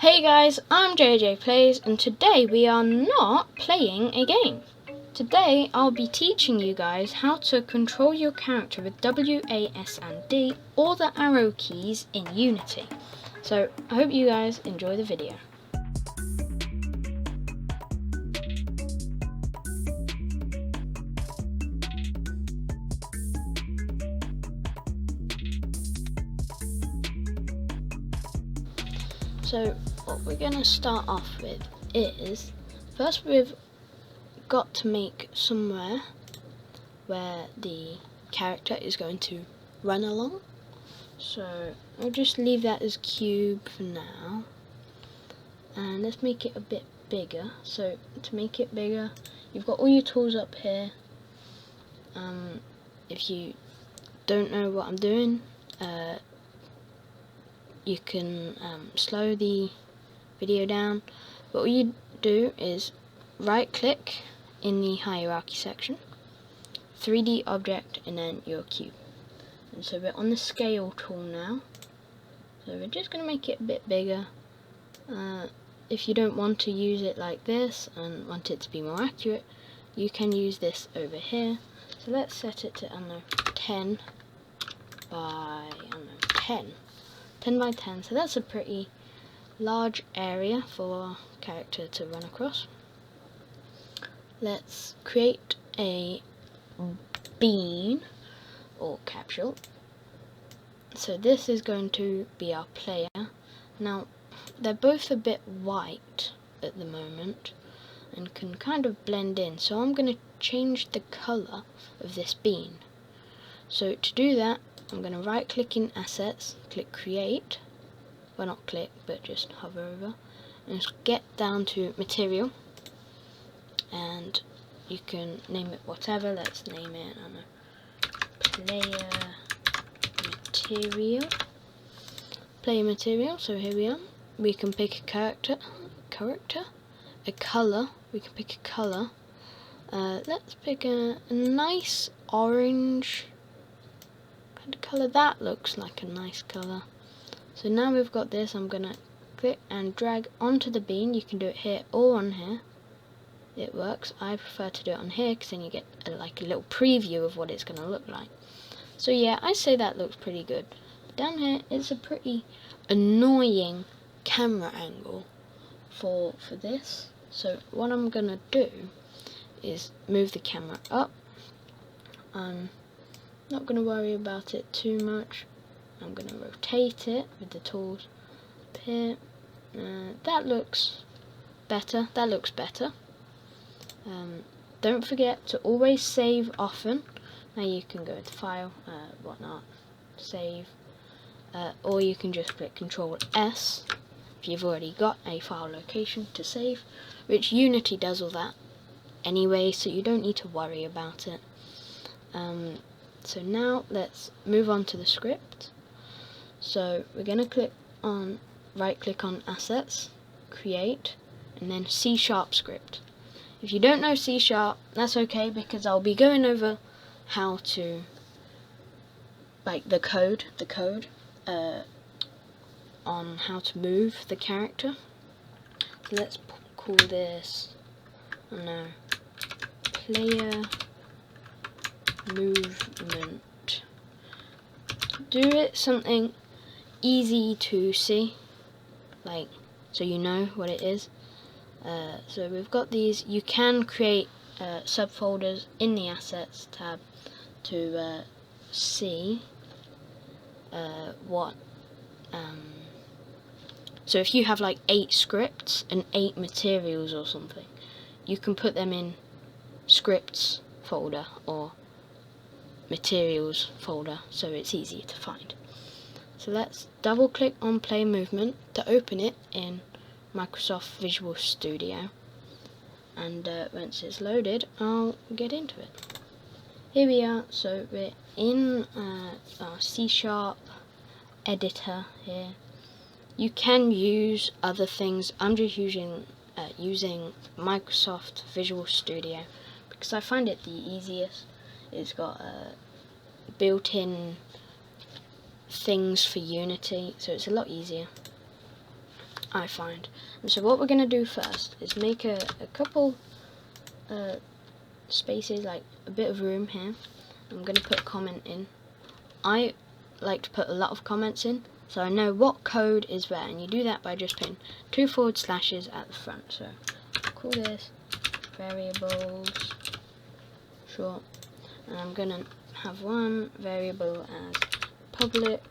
Hey guys, I'm JJ Plays, and today we are not playing a game. Today I'll be teaching you guys how to control your character with W, A, S and D, or the arrow keys in Unity. So I hope you guys enjoy the video. So what we're going to start off with is, first we've got to make somewhere where the character is going to run along. So I'll just leave that as cube for now, and let's make it a bit bigger. So to make it bigger, you've got all your tools up here. If you don't know what I'm doing, you can slow the video down, but all you do is right click in the hierarchy section, 3D object, and then your cube. And so we're on the scale tool now, so we're just going to make it a bit bigger. If you don't want to use it like this and want it to be more accurate, you can use this over here. So let's set it to, 10 by 10 by 10, so that's a pretty large area for our character to run across. Let's create a bean or capsule. So this is going to be our player. Now they're both a bit white at the moment and can kind of blend in, so I'm going to change the colour of this bean. So to do that, I'm going to right click in assets, click create, well not click but just hover over, and just get down to material, and you can name it whatever. Let's name it, player material. So here we are. We can pick a character, a colour. We can pick a colour. Let's pick a nice orange kind of colour. That looks like a nice colour. So now we've got this, I'm gonna click and drag onto the bean. You can do it here or on here. It works. I prefer to do it on here because then you get like a little preview of what it's gonna look like. So yeah, I say that looks pretty good. Down here, it's a pretty annoying camera angle for this. So what I'm gonna do is move the camera up. I'm not gonna worry about it too much. I'm gonna rotate it with the tools up here. That looks better. Don't forget to always save often. Now you can go to file, whatnot, save, or you can just click Control S if you've already got a file location to save, which Unity does all that anyway, so you don't need to worry about it. So now let's move on to the script. So we're going to right click on assets, create, and then C# script. If you don't know C#, that's okay, because I'll be going over how to, like the code on how to move the character. So let's call this, player movement. Do it something easy to see, like, so you know what it is. So we've got these. You can create subfolders in the assets tab to see what. So if you have like 8 scripts and 8 materials or something, you can put them in scripts folder or materials folder, so it's easier to find. So let's double click on play movement to open it in Microsoft Visual Studio, and once it's loaded I'll get into it. Here we are. So we're in our C# editor here. You can use other things. I'm just using Microsoft Visual Studio because I find it the easiest. It's got built-in things for Unity, so it's a lot easier. I find. And so what we're going to do first is make a couple spaces, like a bit of room here. I'm going to put a comment in. I like to put a lot of comments in, so I know what code is where, and you do that by just putting 2 forward slashes at the front. So I'll call this variables short, and I'm going to have one variable as public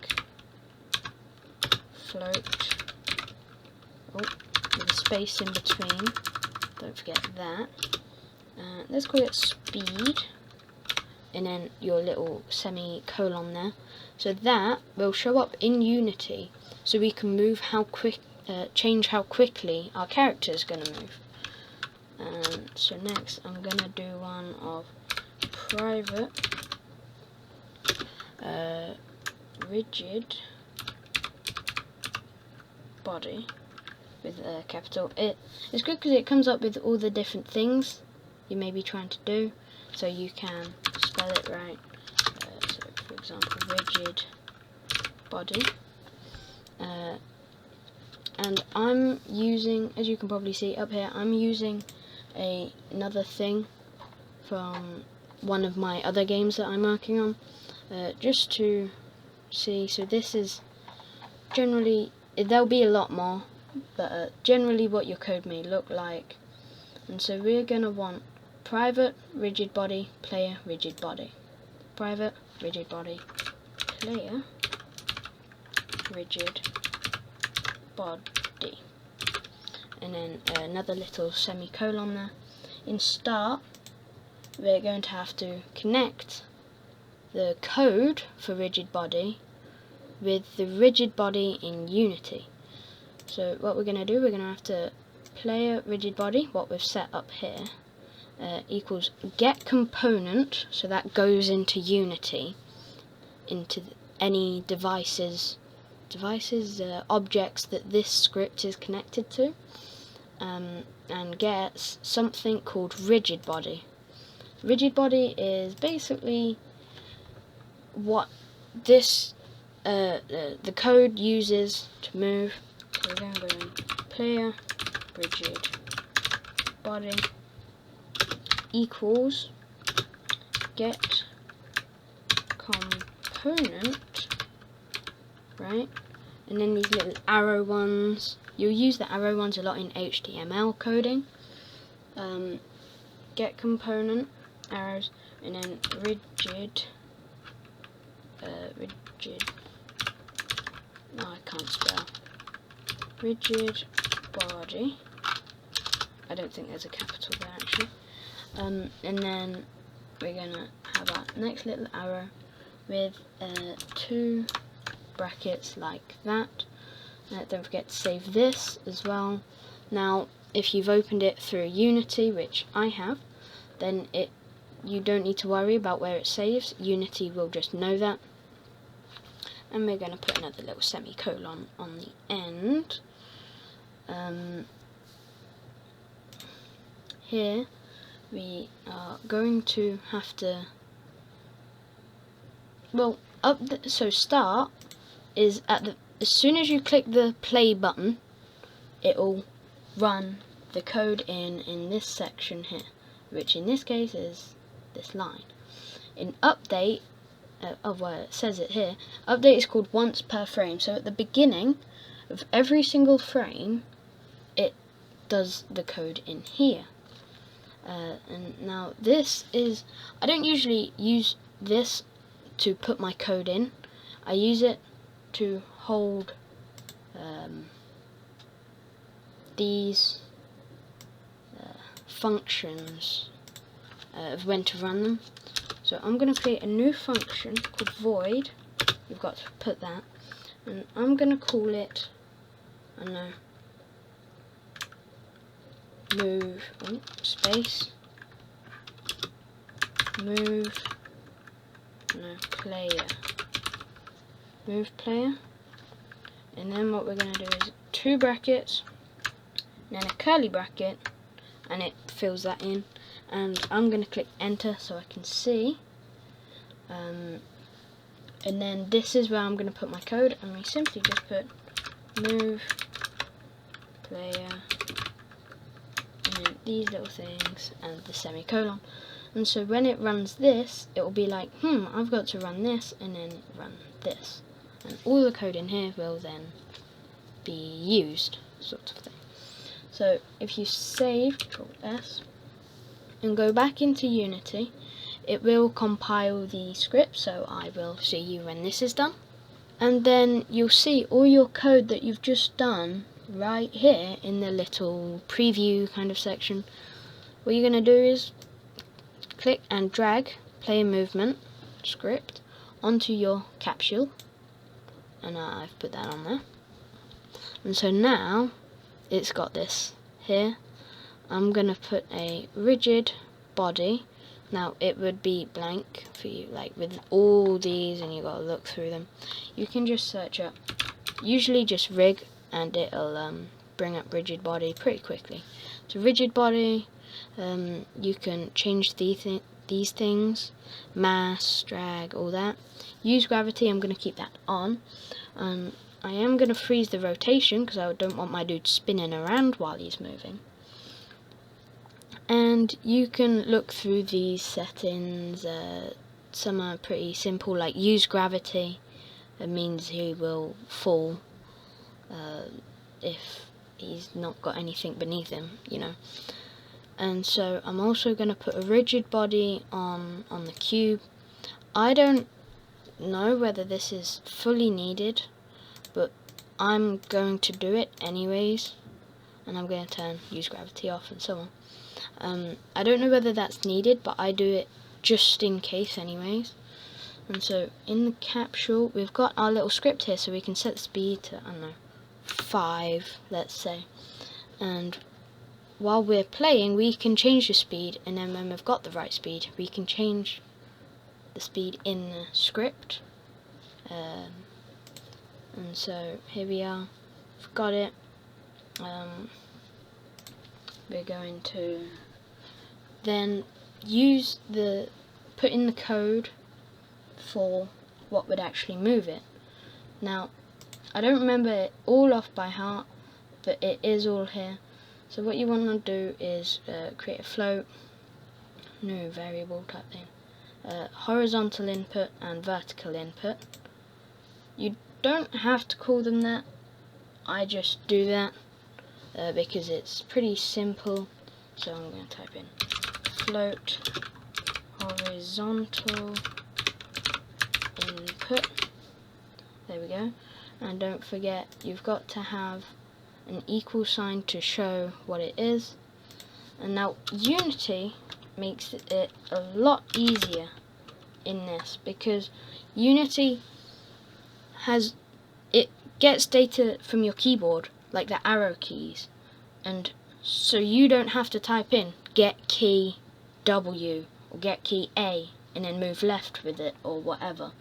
float, with a space in between, don't forget that. Let's call it speed, and then your little semicolon there. So that will show up in Unity, so we can move change how quickly our character is going to move. So next I'm going to do one of private rigid body with a capital. It's good because it comes up with all the different things you may be trying to do, so you can spell it right. So for example, rigid body. And I'm using, as you can probably see up here, I'm using another thing from one of my other games that I'm working on, just to see. So this is generally, there'll be a lot more, but generally what your code may look like. And so we're going to want private rigid body player rigid body, private rigid body player rigid body, and then another little semicolon there. In start, we're going to have to connect the code for rigid body with the rigid body in Unity. So what we're going to do, we're going to have to player rigid body, what we've set up here, equals get component, so that goes into Unity, into any objects that this script is connected to, and gets something called rigid body. Rigid body is basically what this the code uses to move. So we're going to go in player rigid body equals get component, right? And then these little arrow ones, you'll use the arrow ones a lot in HTML coding. Get component arrows, and then rigid no, I can't spell rigid body. I don't think there's a capital there actually. And then we're gonna have our next little arrow with 2 brackets like that. Don't forget to save this as well. Now, if you've opened it through Unity, which I have, then you don't need to worry about where it saves. Unity will just know that. And we're going to put another little semicolon on the end. Here we are going to have to, well, so start is as soon as you click the play button, it will run the code in this section here, which in this case is this line. In update, well, it says it here, update is called once per frame. So at the beginning of every single frame, it does the code in here. And now this is, I don't usually use this to put my code in. I use it to hold these functions of when to run them. So I'm going to create a new function called void. You've got to put that, and I'm going to call it, I don't know, move, space, move, no, player, move player, and then what we're going to do is 2 brackets, and then a curly bracket, and it fills that in. And I'm going to click enter so I can see, and then this is where I'm going to put my code, and we simply just put move player, and then these little things, and the semicolon. And so when it runs this, it will be like, I've got to run this, and then run this. And all the code in here will then be used, sort of thing. So if you save, Control S, and go back into Unity, it will compile the script, so I will see you when this is done. And then you'll see all your code that you've just done right here in the little preview kind of section. What you're going to do is click and drag player movement script onto your capsule, and I've put that on there. And so now it's got this here. I'm going to put a rigid body. Now it would be blank for you, like with all these, and you got to look through them. You can just search up, usually just rig, and it'll bring up rigid body pretty quickly. So rigid body, you can change these things, mass, drag, all that. Use gravity, I'm going to keep that on. I am going to freeze the rotation because I don't want my dude spinning around while he's moving. And you can look through these settings. Some are pretty simple, like use gravity. It means he will fall if he's not got anything beneath him, you know. And so I'm also going to put a rigid body on the cube. I don't know whether this is fully needed, but I'm going to do it anyways. And I'm going to turn use gravity off and so on. I don't know whether that's needed, but I do it just in case anyways. And so in the capsule, we've got our little script here, so we can set the speed to, I don't know, 5, let's say. And while we're playing, we can change the speed, and then when we've got the right speed, we can change the speed in the script. And so here we are, we've got it. We're going to then put in the code for what would actually move it. Now, I don't remember it all off by heart, but it is all here. So what you want to do is create a float, new variable type thing, horizontal input and vertical input. You don't have to call them that, I just do that because it's pretty simple. So I'm going to type in float horizontal input. There we go. And don't forget, you've got to have an equal sign to show what it is. And now Unity makes it a lot easier in this, because Unity gets data from your keyboard, like the arrow keys, and so you don't have to type in get key W or get key A and then move left with it or whatever.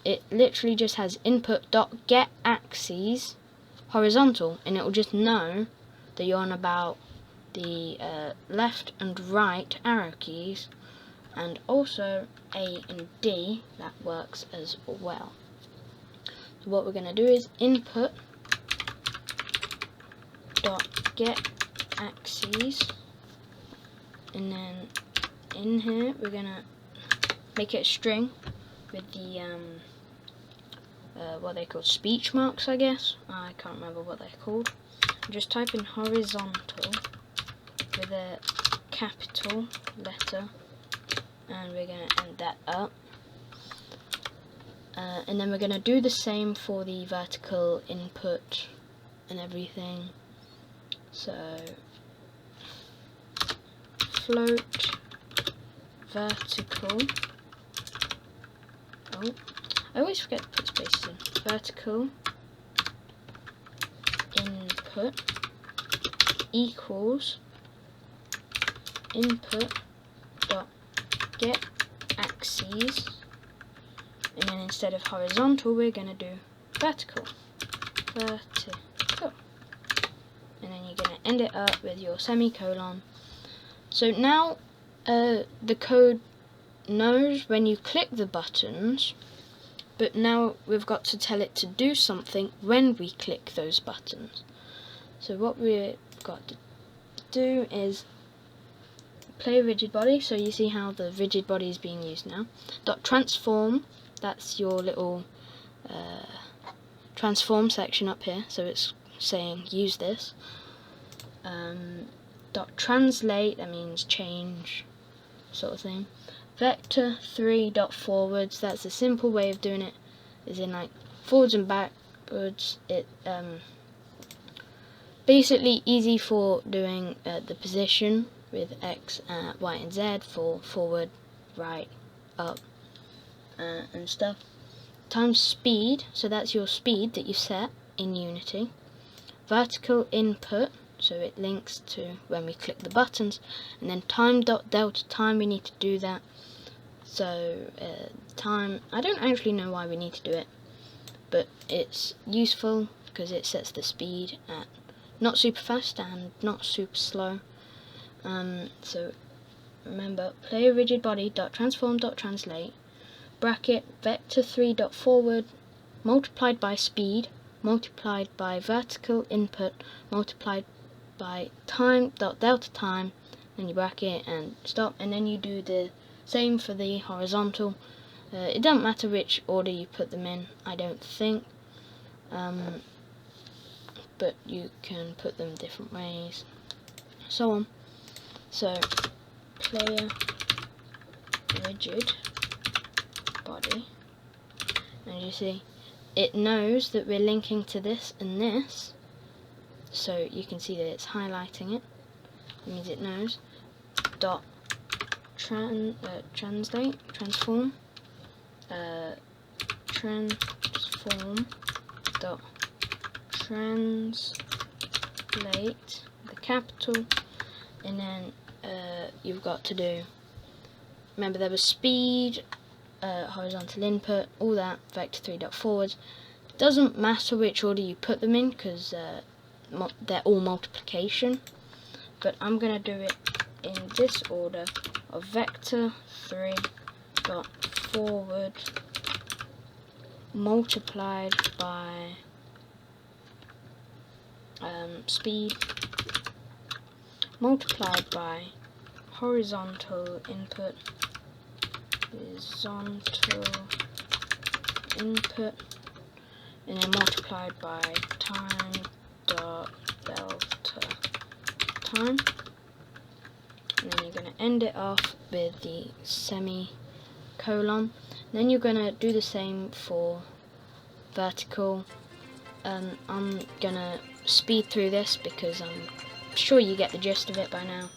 It literally just has input.get axes horizontal, and it will just know that you're on about the left and right arrow keys, and also A and D, that works as well. So what we're going to do is input dot get axes, and then in here we're going to make it a string with the what they call speech marks, I guess. I can't remember what they're called. Just type in horizontal with a capital letter, and we're going to end that up. And then we're going to do the same for the vertical input and everything. So float vertical. Oh, I always forget to put spaces in. Vertical input equals input dot get axes, and then instead of horizontal we're going to do vertical, and then you're going to end it up with your semicolon. So now the code knows when you click the buttons, but now we've got to tell it to do something when we click those buttons. So what we've got to do is play a rigid body. So you see how the rigid body is being used now. Dot transform, that's your little transform section up here, so it's saying use this. Dot translate, that means change, sort of thing. Vector 3 dot forwards, that's a simple way of doing it, is in like forwards and backwards. It basically easy for doing the position with X, Y and Z for forward, right, up and stuff. Times speed, so that's your speed that you set in Unity. Vertical input, so it links to when we click the buttons, and then time dot delta time, we need to do that. So time, I don't actually know why we need to do it, but it's useful because it sets the speed at not super fast and not super slow. So remember, play a rigid body dot transform dot translate, bracket vector 3 dot forward multiplied by speed multiplied by vertical input multiplied by time dot delta time, then you bracket and stop, and then you do the same for the horizontal. It doesn't matter which order you put them in, I don't think, but you can put them different ways, so on. So player rigid body, and you see it knows that we're linking to this and this, so you can see that it's highlighting it. It means it knows. Dot translate, transform, transform dot translate, the capital, and then you've got to do, remember there was speed, horizontal input, all that, vector 3 dot forwards. Doesn't matter which order you put them in because they're all multiplication, but I'm going to do it in this order of vector 3 dot forward multiplied by speed multiplied by horizontal input and then multiplied by time dot delta time, and then you're going to end it off with the semicolon. Then you're going to do the same for vertical. I'm going to speed through this because I'm sure you get the gist of it by now.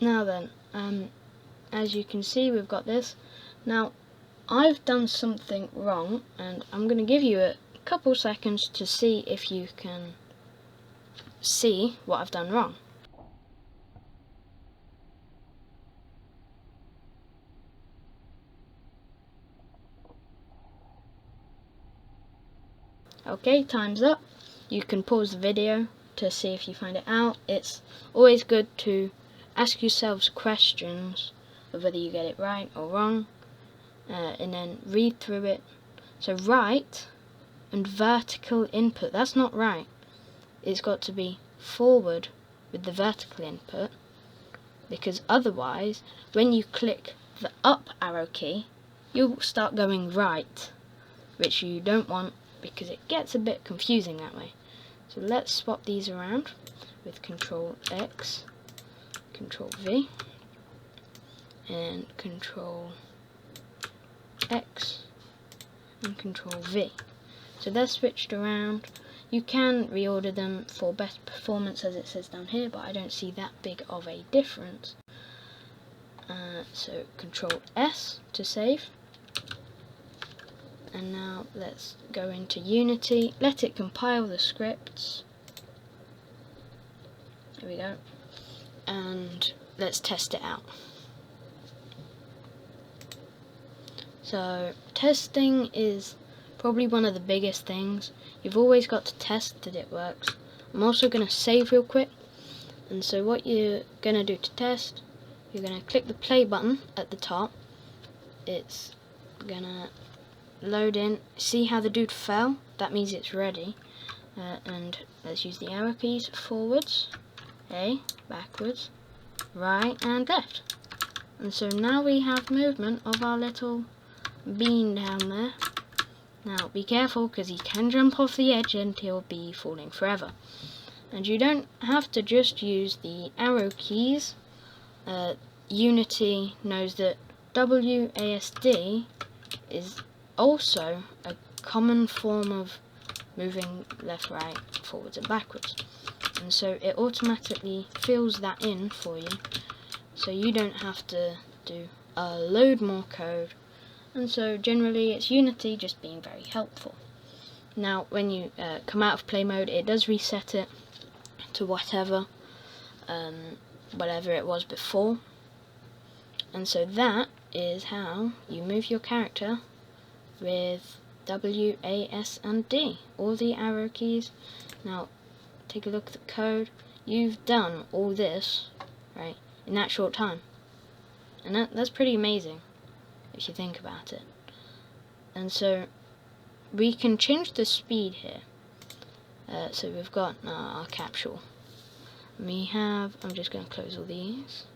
Now then, as you can see, we've got this. Now, I've done something wrong, and I'm going to give you a couple seconds to see if you can see what I've done wrong. Okay, time's up. You can pause the video to see if you find it out. It's always good to ask yourselves questions of whether you get it right or wrong, and then read through it. So right and vertical input, that's not right. It's got to be forward with the vertical input, because otherwise when you click the up arrow key you'll start going right, which you don't want because it gets a bit confusing that way. So let's swap these around with Control X, Control V, and Control X, and Control V. So they're switched around. You can reorder them for best performance as it says down here, but I don't see that big of a difference. So Control S to save. And now let's go into Unity, let it compile the scripts. There we go. And let's test it out. So testing is probably one of the biggest things. You've always got to test that it works. I'm also going to save real quick. And so what you're going to do to test, you're going to click the play button at the top. It's going to load in. See how the dude fell? That means it's ready. And let's use the arrow keys. Forwards, A, backwards, right and left. And so now we have movement of our little bean down there. Now be careful, because he can jump off the edge and he'll be falling forever. And you don't have to just use the arrow keys. Unity knows that WASD is also a common form of moving left, right, forwards and backwards. And so it automatically fills that in for you. So you don't have to do a load more code. And so generally it's Unity just being very helpful. Now when you come out of play mode, it does reset it to whatever it was before. And so that is how you move your character with W, A, S and D, all the arrow keys. Now take a look at the code. You've done all this, right, in that short time. And that's pretty amazing if you think about it. And so we can change the speed here. So we've got our capsule. We have, I'm just going to close all these.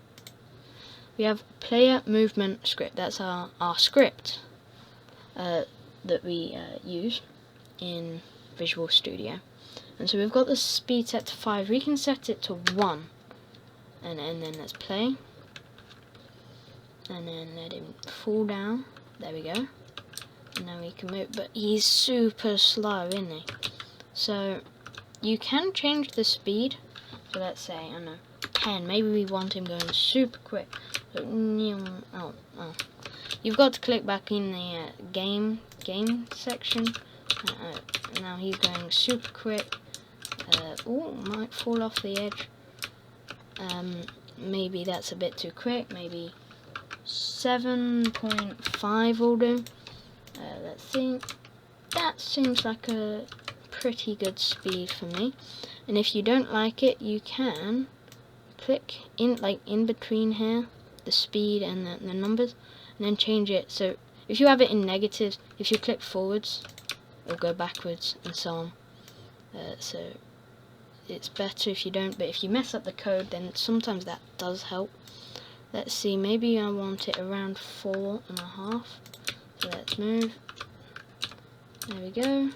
We have player movement script. That's our script that we use in Visual Studio. And so we've got the speed set to 5. We can set it to 1. And then let's play. And then let him fall down. There we go. And now we can move. But he's super slow, isn't he? So you can change the speed. So let's say, I don't know, 10. Maybe we want him going super quick. So, you've got to click back in the game section. Now he's going super quick. Might fall off the edge. Maybe that's a bit too quick. Maybe 7.5 will do. Let's see. That seems like a pretty good speed for me. And if you don't like it, you can click in between here, the speed and the numbers, and then change it. So if you have it in negatives, if you click forwards, it'll go backwards and so on. So it's better if you don't, but if you mess up the code, then sometimes that does help. Let's see, maybe I want it around 4.5. So let's move. There we go.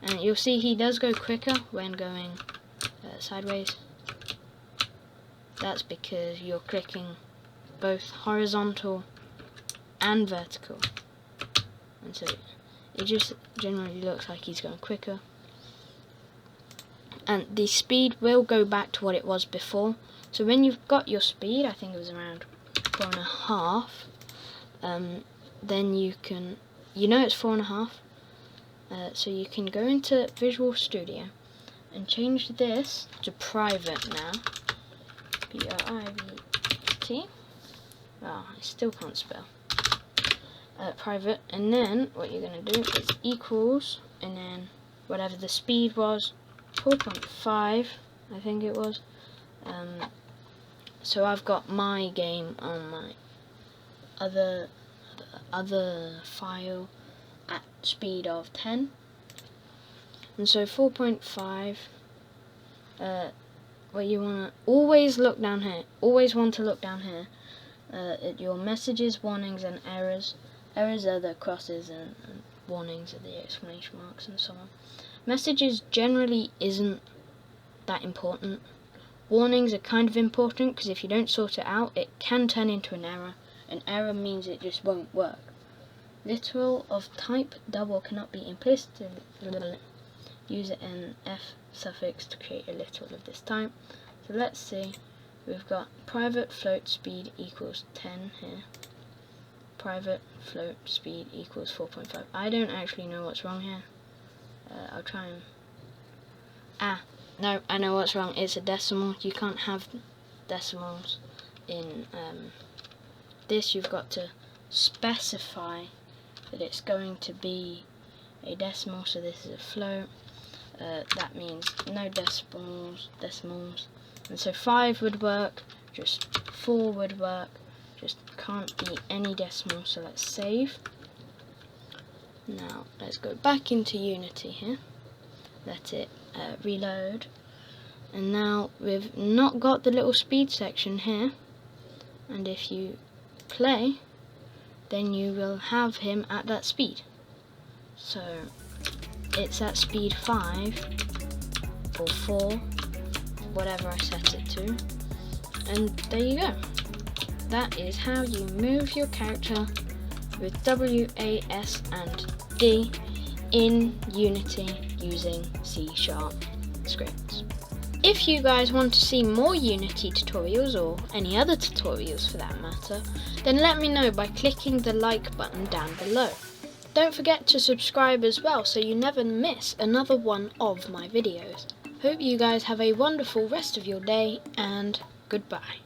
And you'll see he does go quicker when going sideways. That's because you're clicking both horizontal and vertical. And so it just generally looks like he's going quicker. And the speed will go back to what it was before. So when you've got your speed, I think it was around 4.5, then you can, it's 4.5, so you can go into Visual Studio and change this to private now. P-R-I-V-T. I still can't spell. Private, and then what you're going to do is equals, and then whatever the speed was, 4.5, I think it was. So I've got my game on my other file at speed of 10, and so 4.5. What you want to always look down here. Always want to look down here at your messages, warnings, and errors. Errors are the crosses, and warnings are the exclamation marks, and so on. Messages generally isn't that important. Warnings are kind of important, because if you don't sort it out, it can turn into an error. An error means it just won't work. Literal of type double cannot be implicit. Use an F suffix to create a literal of this type. So let's see. We've got private float speed equals 10 here. Private float speed equals 4.5. I don't actually know what's wrong here. I'll try and... no, I know what's wrong. It's a decimal. You can't have decimals in this you've got to specify that it's going to be a decimal, so this is a float. That means no decimals, and so 5 would work, just 4 would work, just can't be any decimals. So let's save. Now let's go back into Unity here, let it reload, and now we've not got the little speed section here, and if you play then you will have him at that speed. So it's at speed 5 or 4, whatever I set it to, and there you go. That is how you move your character with WASD and D in Unity using C# scripts. If you guys want to see more Unity tutorials, or any other tutorials for that matter, then let me know by clicking the like button down below. Don't forget to subscribe as well so you never miss another one of my videos. Hope you guys have a wonderful rest of your day, and goodbye.